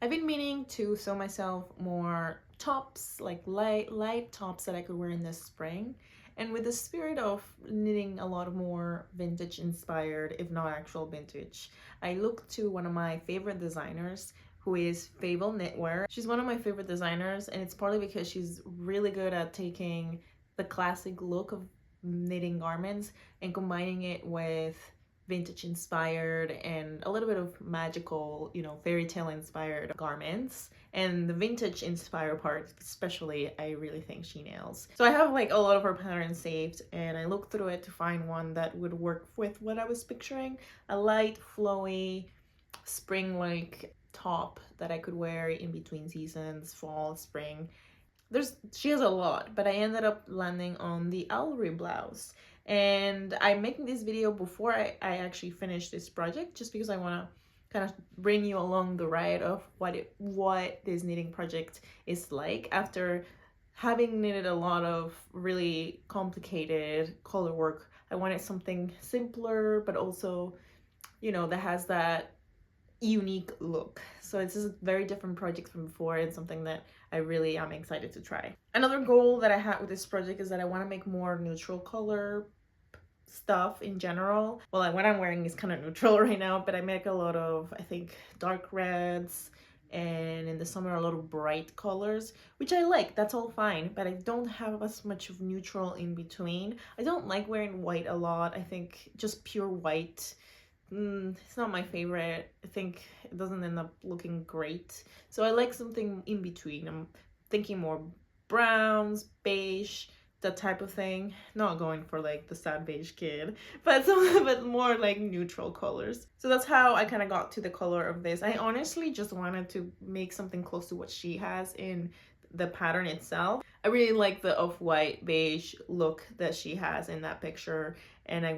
I've been meaning to sew myself more tops, like light tops that I could wear in the spring. And with the spirit of knitting a lot more vintage inspired, if not actual vintage, I looked to one of my favorite designers who is Fabel Knitwear. She's one of my favorite designers, and it's partly because she's really good at taking the classic look of knitting garments and combining it with vintage inspired and a little bit of magical, fairy tale inspired garments. And the vintage inspired part, especially, I really think she nails. So I have like a lot of her patterns saved, and I looked through it to find one that would work with what I was picturing. A light, flowy, spring-like top that I could wear in between seasons, fall, spring. She has a lot, but I ended up landing on the Owlery Blouse. And I'm making this video before I actually finish this project, just because I want to kind of bring you along the ride of what this knitting project is like after having knitted a lot of really complicated color work. I wanted something simpler, but also, that has that unique look. So it's just a very different project from before, and something that I really am excited to try. Another goal that I had with this project is that I want to make more neutral color stuff in general. Well, like what I'm wearing is kind of neutral right now, but I make a lot of, I think, dark reds, and in the summer a lot of bright colors, which I like. That's all fine, but I don't have as much of neutral in between. I don't like wearing white a lot. I think just pure white, it's not my favorite. I think it doesn't end up looking great. So I like something in between. I'm thinking more browns, beige, that type of thing. Not going for like the sad beige kid, but more like neutral colors. So that's how I kind of got to the color of this. I honestly just wanted to make something close to what she has in the pattern itself. I really like the off-white beige look that she has in that picture, and I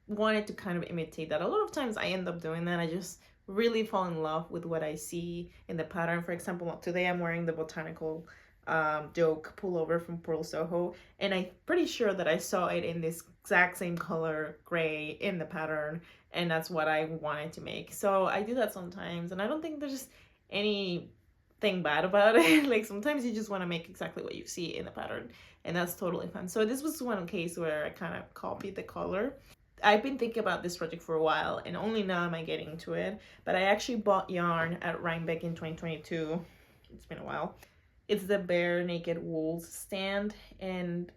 wanted to kind of imitate that. A lot of times I end up doing that. I just really fall in love with what I see in the pattern. For example, today I'm wearing the botanical joke pullover from Pearl Soho, and I'm pretty sure that I saw it in this exact same color gray in the pattern, and that's what I wanted to make. So I do that sometimes, and I don't think there's anything bad about it. Like sometimes you just want to make exactly what you see in the pattern, and that's totally fun. So this was one case where I kind of copied the color. I've been thinking about this project for a while, and only now am I getting into it, but I actually bought yarn at Rhinebeck in 2022. It's been a while. It's the Bare Naked Wools stand, and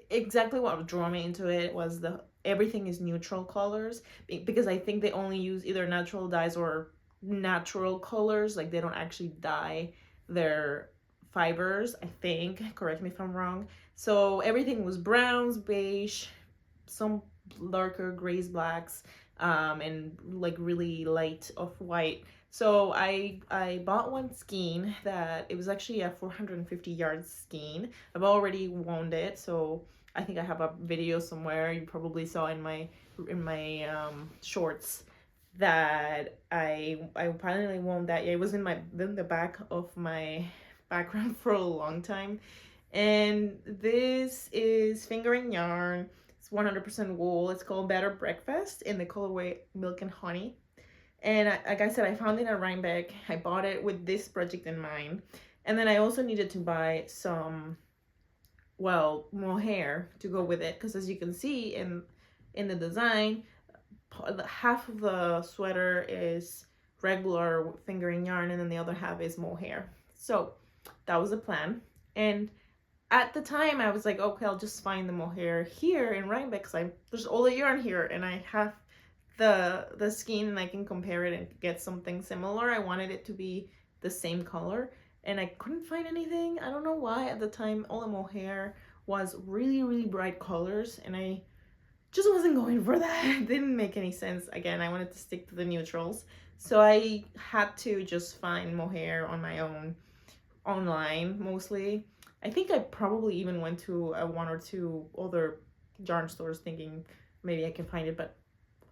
exactly what drew me into it was everything is neutral colors, because I think they only use either natural dyes or natural colors. Like they don't actually dye their fibers, I think. Correct me if I'm wrong. So everything was browns, beige, some darker grays, blacks, and like really light off-white. So I bought one skein that it was actually a 450 yard skein. I've already wound it, so I think I have a video somewhere. You probably saw in my shorts that I finally wound that. Yeah, it was in the back of my background for a long time. And this is fingering yarn. It's 100% wool. It's called Better Breakfast in the colorway Milk and Honey. And like I said, I found it at Rhinebeck. I bought it with this project in mind. And then I also needed to buy some, well, mohair to go with it, because as you can see in the design, half of the sweater is regular fingering yarn, and then the other half is mohair. So that was the plan. And at the time I was like, okay, I'll just find the mohair here in Rhinebeck, because there's all the yarn here, and I have the skein, and I can compare it and get something similar. I wanted it to be the same color, and I couldn't find anything. I don't know why. At the time all the mohair was really bright colors, and I just wasn't going for that. It didn't make any sense. Again, I wanted to stick to the neutrals, so I had to just find mohair on my own online mostly. I think I probably even went to one or two other yarn stores thinking maybe I can find it, but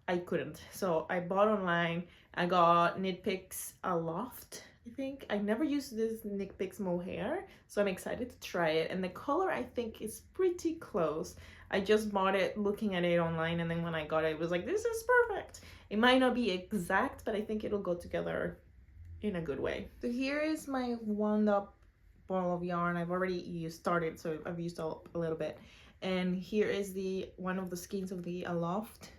I couldn't. So I bought online. I got Knit Picks Aloft, I think. I never used this Knit Picks mohair, so I'm excited to try it. And the color, I think, is pretty close. I just bought it looking at it online, and then when I got it, it was like, this is perfect. It might not be exact, but I think it'll go together in a good way. So here is my wound up ball of yarn. I've already started, so I've used up a little bit. And here is the one of the skeins of the Aloft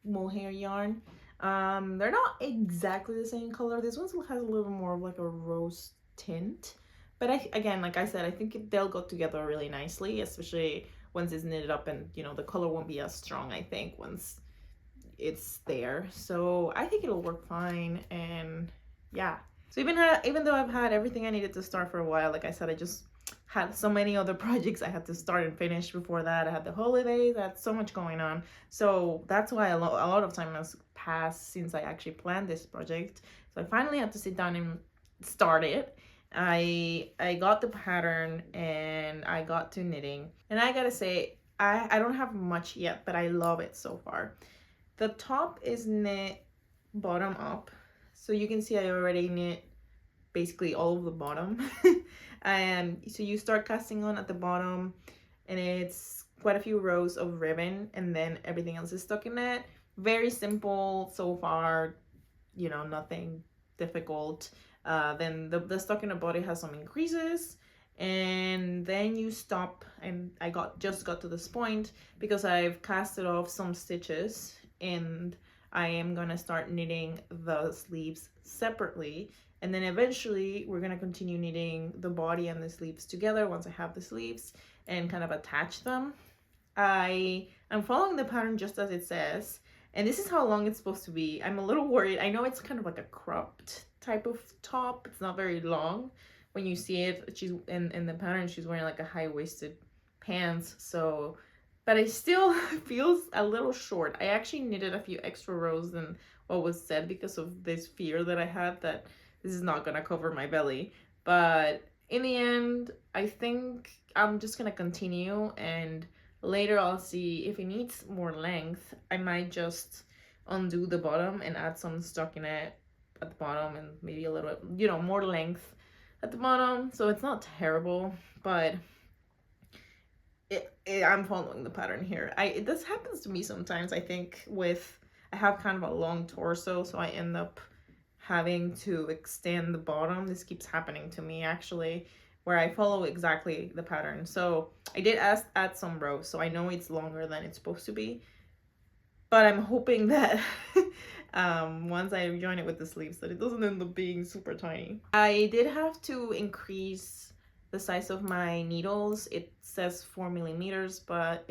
mohair yarn. They're not exactly the same color. This one has a little more of like a rose tint, but again, like I said, I think they'll go together really nicely, especially once it's knitted up, and you know, the color won't be as strong, I think, once it's there. So I think it'll work fine. And yeah, so even though I've had everything I needed to start for a while, like I said, I just had so many other projects I had to start and finish before that. I had the holidays, I had so much going on. So that's why a lot of time has passed since I actually planned this project. So I finally had to sit down and start it. I got the pattern and I got to knitting. And I gotta say, I don't have much yet, but I love it so far. The top is knit bottom up. So you can see I already knit basically all of the bottom. So you start casting on at the bottom, and it's quite a few rows of ribbon, and then everything else is stuck in it. Very simple so far, you know, nothing difficult. Then the stocking body has some increases, and then you stop. And I just got to this point because I've casted off some stitches, and I am gonna start knitting the sleeves separately, and then eventually we're gonna continue knitting the body and the sleeves together once I have the sleeves and kind of attach them. I am following the pattern just as it says, and this is how long it's supposed to be. I'm a little worried. I know it's kind of like a cropped type of top. It's not very long. When you see it, she's in the pattern, she's wearing like a high-waisted pants, so, but it still feels a little short. I actually knitted a few extra rows than what was said because of this fear that I had that this is not gonna cover my belly. But in the end, I think I'm just gonna continue, and later I'll see if it needs more length. I might just undo the bottom and add some stockinette at the bottom, and maybe a little, you know, more length at the bottom, so it's not terrible. But I'm following the pattern here. This happens to me sometimes. I think I have kind of a long torso, so I end up having to extend the bottom. This keeps happening to me actually, where I follow exactly the pattern. So I did add some rows, so I know it's longer than it's supposed to be, but I'm hoping that once I join it with the sleeves, that it doesn't end up being super tiny. I did have to increase the size of my needles. It says 4 millimeters, but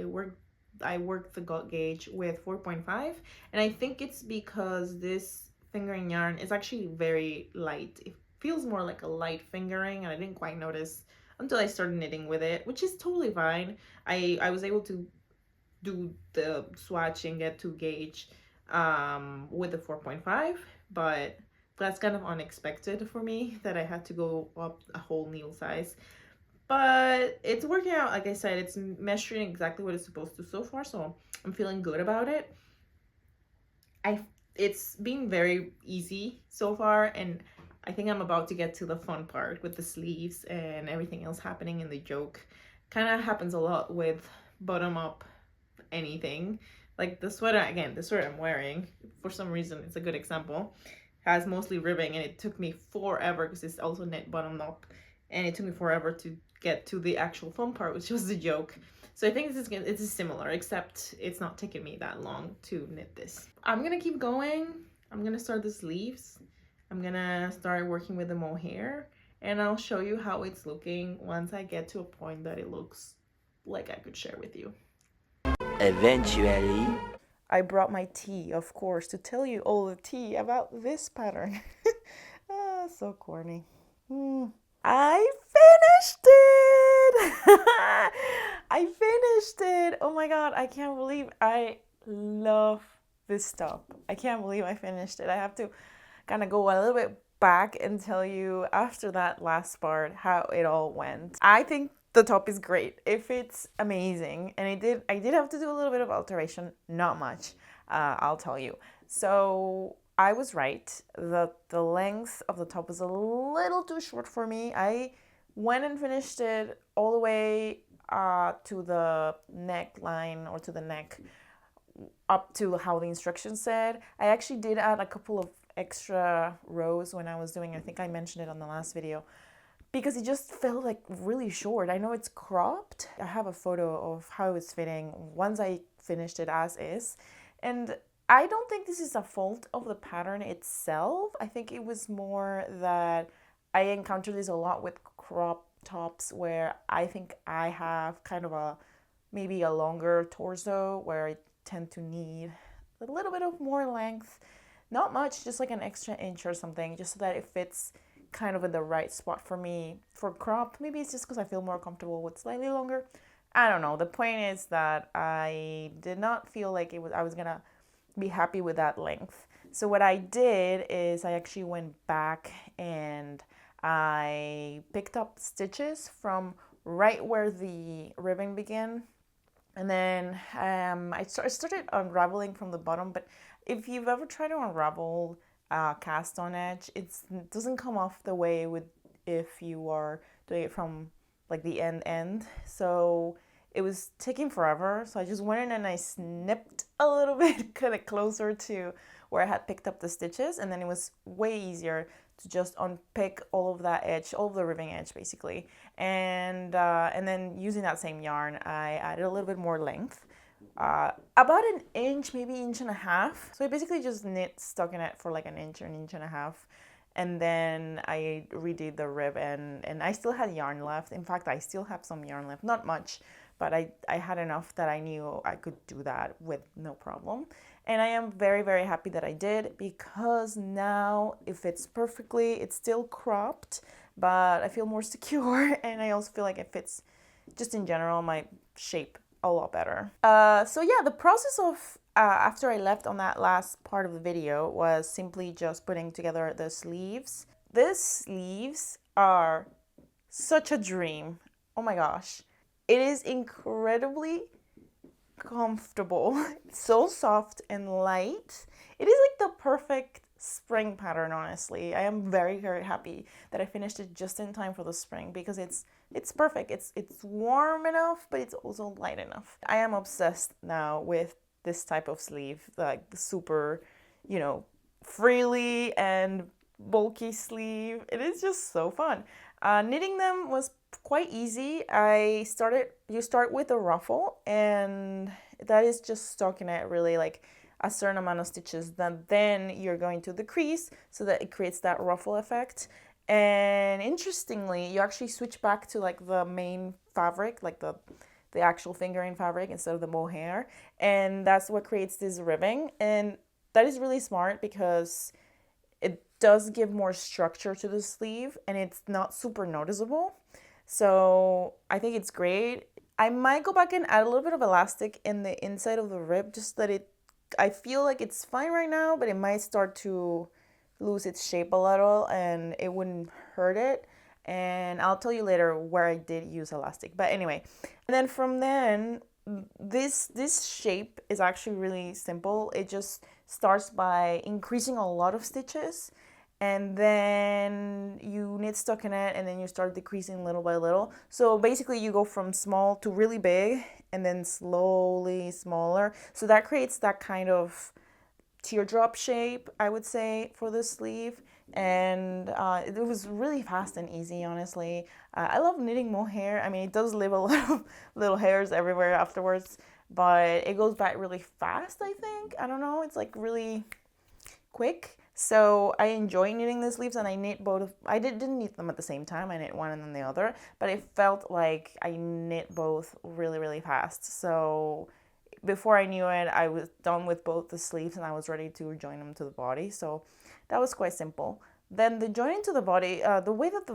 I worked the gut gauge with 4.5, and I think it's because this fingering yarn is actually very light. It feels more like a light fingering, and I didn't quite notice until I started knitting with it, which is totally fine. I was able to do the swatch and get to gauge with the 4.5, but that's kind of unexpected for me that I had to go up a whole needle size. But it's working out. Like I said, it's measuring exactly what it's supposed to so far, so I'm feeling good about it. It's been very easy so far, and I think I'm about to get to the fun part with the sleeves and everything else happening in the yoke. Kind of happens a lot with bottom up anything. Like the sweater, again, the sweater I'm wearing, for some reason, it's a good example, has mostly ribbing, and it took me forever because it's also knit bottom up, and it took me forever to get to the actual fun part, which was the yoke. So I think it's similar, except it's not taking me that long to knit this. I'm gonna keep going. I'm gonna start the sleeves. I'm gonna start working with the mohair, and I'll show you how it's looking once I get to a point that it looks like I could share with you. Eventually, I brought my tea, of course, to tell you all the tea about this pattern. Ah, so corny. I finished it! I finished it! Oh my god, I can't believe I love this top. I can't believe I finished it. I have to kind of go a little bit back and tell you after that last part how it all went. I think the top is great. It fits amazing, and I did have to do a little bit of alteration, not much, I'll tell you. So I was right. The length of the top was a little too short for me. I went and finished it all the way to the neckline, or to the neck, up to how the instructions said. I actually did add a couple of extra rows when I was doing, I think I mentioned it on the last video, because it just felt like really short. I know it's cropped. I have a photo of how it's fitting once I finished it as is. And I don't think this is a fault of the pattern itself. I think it was more that I encountered this a lot with crop tops where I think I have kind of a maybe a longer torso where I tend to need a little bit of more length. Not much, just like an extra inch or something, just so that it fits kind of in the right spot for me. For crop, maybe it's just because I feel more comfortable with slightly longer. I don't know. The point is that I did not feel like I was gonna be happy with that length. So what I did is I actually went back and I picked up stitches from right where the ribbon began, and then I started unraveling from the bottom. But if you've ever tried to unravel cast on edge, it doesn't come off the way with if you are doing it from like the end. So it was taking forever. So I just went in and I snipped a little bit kind of closer to where I had picked up the stitches, and then it was way easier to just unpick all of that edge, all of the ribbing edge basically. And then using that same yarn, I added a little bit more length. About an inch, maybe inch and a half. So I basically just knit stockinette for like an inch or an inch and a half. And then I redid the rib, and I still had yarn left. In fact, I still have some yarn left, not much, but I had enough that I knew I could do that with no problem. And I am very, very happy that I did, because now it fits perfectly. It's still cropped, but I feel more secure, and I also feel like it fits just in general my shape a lot better. So yeah, the process of after I left on that last part of the video was simply just putting together the sleeves. These sleeves are such a dream. Oh my gosh. It is incredibly comfortable. It's so soft and light. It is like the perfect spring pattern, honestly. I am very, very happy that I finished it just in time for the spring, because it's perfect. It's warm enough, but it's also light enough. I am obsessed now with this type of sleeve, like the super, frilly and bulky sleeve. It is just so fun. Knitting them was quite easy. You start with a ruffle, and that is just stockinette, really, like a certain amount of stitches. Then you're going to the crease so that it creates that ruffle effect. And interestingly, you actually switch back to like the main fabric, like the actual fingering fabric instead of the mohair, and that's what creates this ribbing. And that is really smart because it does give more structure to the sleeve, and it's not super noticeable. So I think it's great. I might go back and add a little bit of elastic in the inside of the rib, just that I feel like it's fine right now, but it might start to lose its shape a little, and it wouldn't hurt it. And I'll tell you later where I did use elastic. But anyway, and then from then, this shape is actually really simple. It just starts by increasing a lot of stitches, and then you knit stockinette, and then you start decreasing little by little. So basically you go from small to really big, and then slowly smaller. So that creates that kind of teardrop shape, I would say, for the sleeve. And it was really fast and easy, honestly. I love knitting mohair. I mean, it does leave a lot of little hairs everywhere afterwards, but it goes back really fast, I think. I don't know, it's like really quick. So I enjoy knitting the sleeves, and I knit both. I didn't knit them at the same time. I knit one and then the other, but it felt like I knit both really, really fast. So before I knew it, I was done with both the sleeves, and I was ready to join them to the body. So that was quite simple. Then the joining to the body, the way that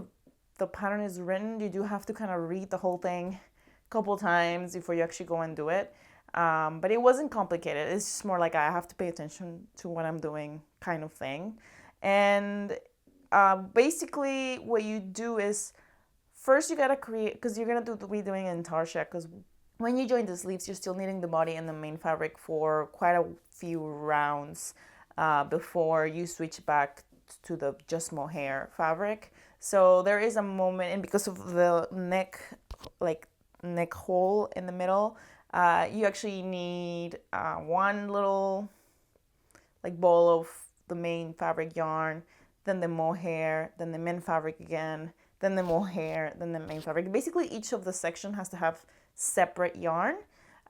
the pattern is written, you do have to kind of read the whole thing a couple times before you actually go and do it. But it wasn't complicated. It's just more like I have to pay attention to what I'm doing kind of thing. And basically what you do is, first you gotta create, because you're gonna be doing an intarsia, because when you join the sleeves, you're still knitting the body and the main fabric for quite a few rounds before you switch back to the just mohair fabric. So there is a moment, and because of the neck hole in the middle, you actually need one little like ball of the main fabric yarn, then the mohair, then the main fabric again, then the mohair, then the main fabric. Basically, each of the section has to have separate yarn.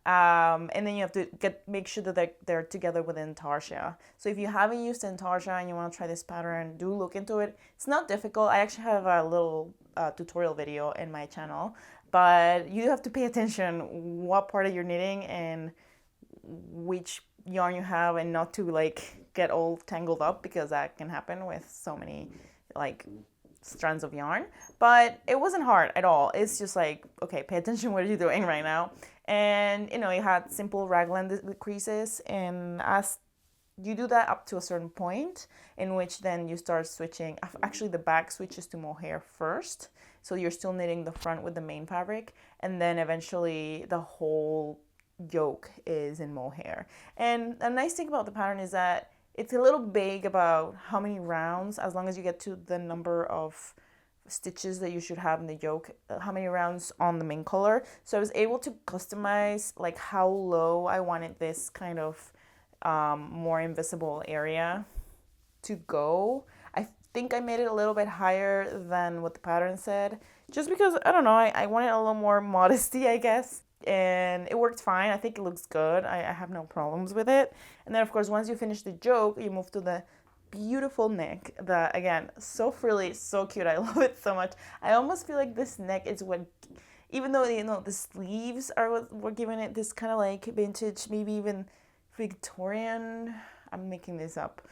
And then you have to make sure that they're together with intarsia. So if you haven't used intarsia and you want to try this pattern, do look into it. It's not difficult. I actually have a little tutorial video in my channel, but you have to pay attention what part of you're knitting and which yarn you have, and not to like get all tangled up, because that can happen with so many like strands of yarn. But it wasn't hard at all. It's just like, okay, pay attention what you're doing right now. And you know, you had simple raglan decreases, and as you do that up to a certain point, in which then you start switching. Actually, the back switches to mohair first, so you're still knitting the front with the main fabric, and then eventually the whole yoke is in mohair. And a nice thing about the pattern is that it's a little vague about how many rounds, as long as you get to the number of stitches that you should have in the yoke, how many rounds on the main color. So I was able to customize like how low I wanted this kind of more invisible area to go. I think I made it a little bit higher than what the pattern said, just because, I don't know, I wanted a little more modesty, I guess. And it worked fine. I think it looks good. I have no problems with it. And then, of course, once you finish the yoke, you move to the beautiful neck that, again, so frilly, so cute. I love it so much. I almost feel like this neck is what, even though, you know, the sleeves are what we're giving it this kind of like vintage, maybe even Victorian, I'm making this up,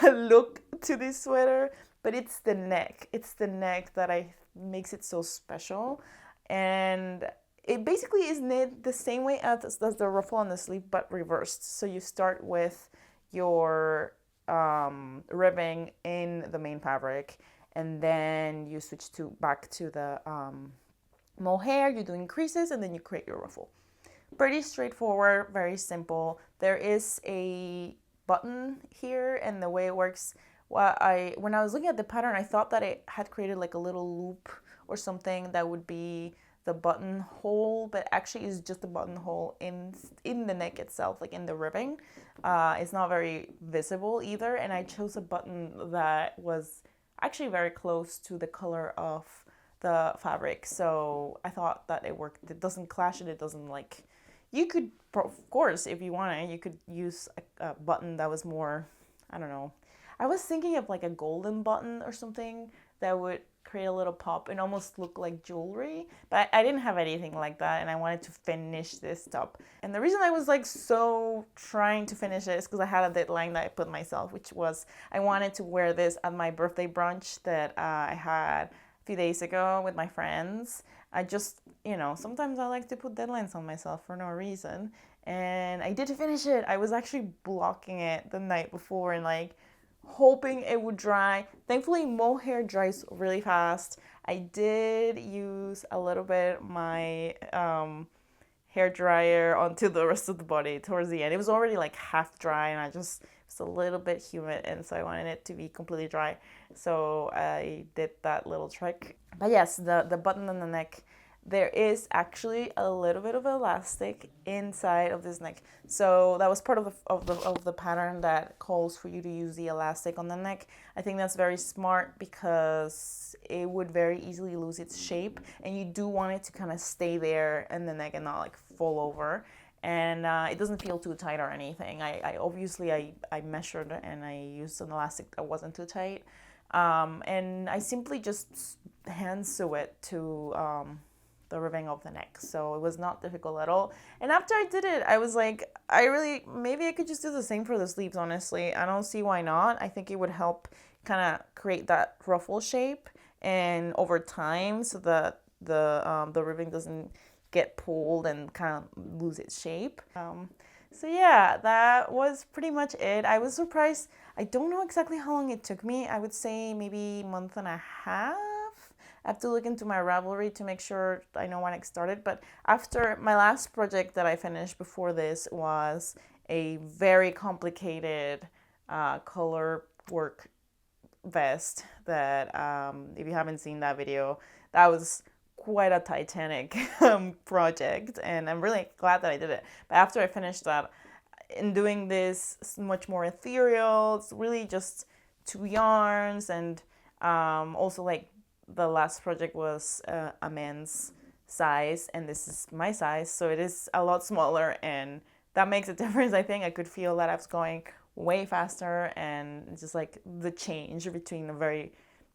look to this sweater. But it's the neck. It's the neck that makes it so special. And it basically is knit the same way as the ruffle on the sleeve, but reversed. So you start with your ribbing in the main fabric, and then you switch back to the mohair. You do increases, and then you create your ruffle. Pretty straightforward, very simple. There is a button here, and the way it works, when I was looking at the pattern, I thought that it had created like a little loop or something that would be the buttonhole, but actually is just a buttonhole in the neck itself, like in the ribbing. It's not very visible either, and I chose a button that was actually very close to the color of the fabric, so I thought that it worked. It doesn't clash, and it doesn't like, you could, of course, if you wanted, you could use a button that was more, I don't know, I was thinking of like a golden button or something that would create a little pop and almost look like jewelry, but I didn't have anything like that, and I wanted to finish this top. And the reason I was like so trying to finish it is because I had a deadline that I put myself, which was I wanted to wear this at my birthday brunch that I had a few days ago with my friends. I just, you know, sometimes I like to put deadlines on myself for no reason, and I did finish it. I was actually blocking it the night before and like hoping it would dry. Thankfully, mohair dries really fast. I did use a little bit my hair dryer onto the rest of the body towards the end. It was already like half dry, and it was a little bit humid, and so I wanted it to be completely dry. So I did that little trick. But yes, the button on the neck, there is actually a little bit of elastic inside of this neck. So that was part of the pattern that calls for you to use the elastic on the neck. I think that's very smart because it would very easily lose its shape, and you do want it to kind of stay there in the neck and not like fall over. And it doesn't feel too tight or anything. I obviously measured and I used an elastic that wasn't too tight. And I simply just hand sew it to the ribbing of the neck. So it was not difficult at all. And after I did it, I was like, maybe I could just do the same for the sleeves, honestly. I don't see why not. I think it would help kind of create that ruffle shape, and over time, so that the ribbing doesn't get pulled and kind of lose its shape. So yeah, that was pretty much it. I was surprised. I don't know exactly how long it took me. I would say maybe a month and a half. I have to look into my Ravelry to make sure I know when it started. But after my last project that I finished before this was a very complicated color work vest that if you haven't seen that video, that was quite a titanic project, and I'm really glad that I did it. But after I finished that, in doing this much more ethereal. It's really just 2 yarns, and also like the last project was a man's size, and this is my size, so it is a lot smaller, and that makes a difference. I think I could feel that I was going way faster, and just like the change between a very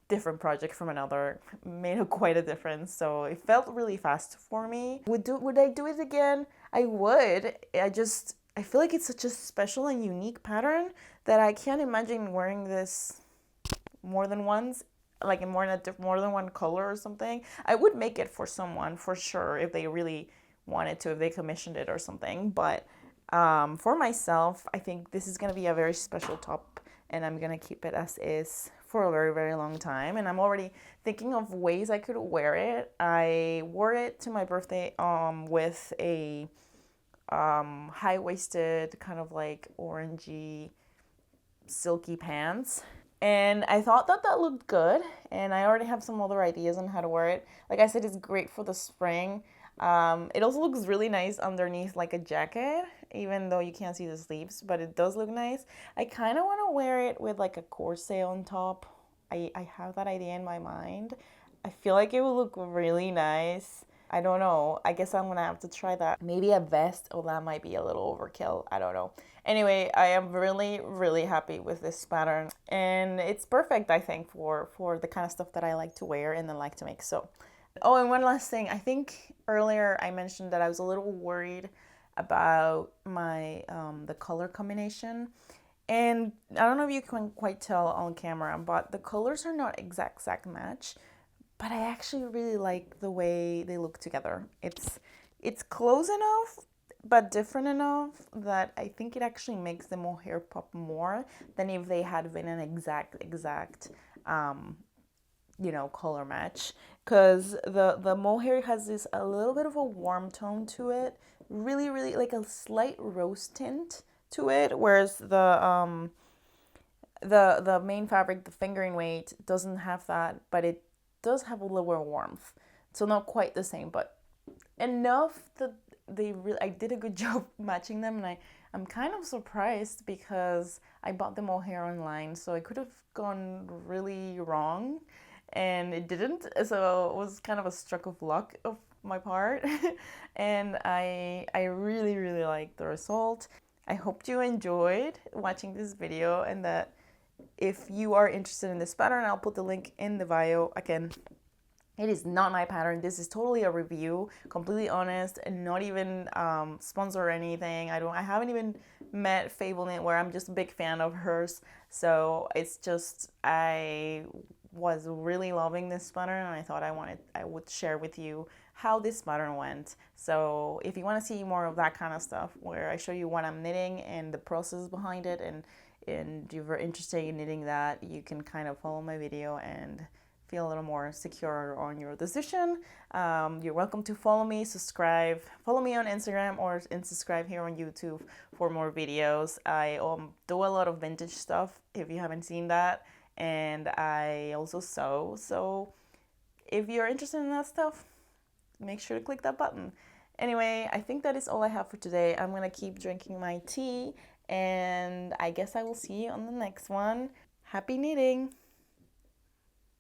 different project from another made quite a difference. So it felt really fast for me. Would I do it again? I would. I feel like it's such a special and unique pattern that I can't imagine wearing this more than once, like in more than one color or something. I would make it for someone for sure if they really wanted to, if they commissioned it or something. But for myself, I think this is gonna be a very special top, and I'm gonna keep it as is for a very, very long time. And I'm already thinking of ways I could wear it. I wore it to my birthday with a high-waisted kind of like orangey silky pants, and I thought that that looked good, and I already have some other ideas on how to wear it. Like I said, it's great for the spring. It also looks really nice underneath like a jacket, even though you can't see the sleeves, but it does look nice. I kind of want to wear it with like a corset on top. I have that idea in my mind. I feel like it will look really nice. I don't know. I guess I'm gonna have to try that. Maybe a vest. Oh, that might be a little overkill. I don't know. Anyway, I am really, really happy with this pattern, and it's perfect, I think, for the kind of stuff that I like to wear and then like to make. So, oh, and one last thing. I think earlier I mentioned that I was a little worried about my the color combination, and I don't know if you can quite tell on camera, but the colors are not exact match. But I actually really like the way they look together. It's close enough, but different enough that I think it actually makes the mohair pop more than if they had been an exact color match. Because the mohair has this a little bit of a warm tone to it, really, really like a slight rose tint to it, whereas the main fabric, the fingering weight, doesn't have that, but it does have a lower warmth. So not quite the same, but enough that I did a good job matching them, and I'm kind of surprised because I bought the mohair online, so I could have gone really wrong, and it didn't. So it was kind of a stroke of luck of my part, and I really, really like the result. I hope you enjoyed watching this video, and that if you are interested in this pattern, I'll put the link in the bio. Again, it is not my pattern. This is totally a review, completely honest, and not even sponsor or anything. I haven't even met Fabel Knitwear. I'm just a big fan of hers. So it's just, I was really loving this pattern, and I thought I would share with you how this pattern went. So if you want to see more of that kind of stuff, where I show you what I'm knitting and the process behind it, and you're interested in knitting that, you can kind of follow my video and feel a little more secure on your decision. You're welcome to follow me, subscribe, follow me on Instagram, and subscribe here on YouTube for more videos. I do a lot of vintage stuff, if you haven't seen that, and I also sew. So if you're interested in that stuff, make sure to click that button. Anyway, I think that is all I have for today. I'm gonna keep drinking my tea, and I guess I will see you on the next one. Happy knitting!